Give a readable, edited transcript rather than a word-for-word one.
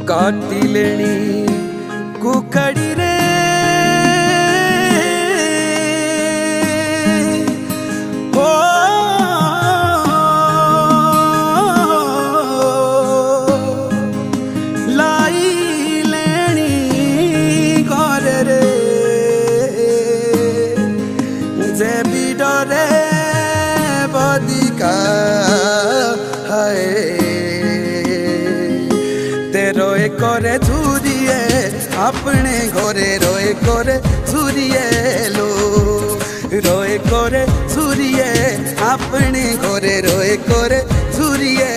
काटिलेणी कुकड़ी रे हो लाई लेनी घर रे जे भी डरे बदिका है रोए करे झुरिए अपने घरे रोए करे झुरिए लो रोए करे झुरिए अपने घरे रोए करे झुरिए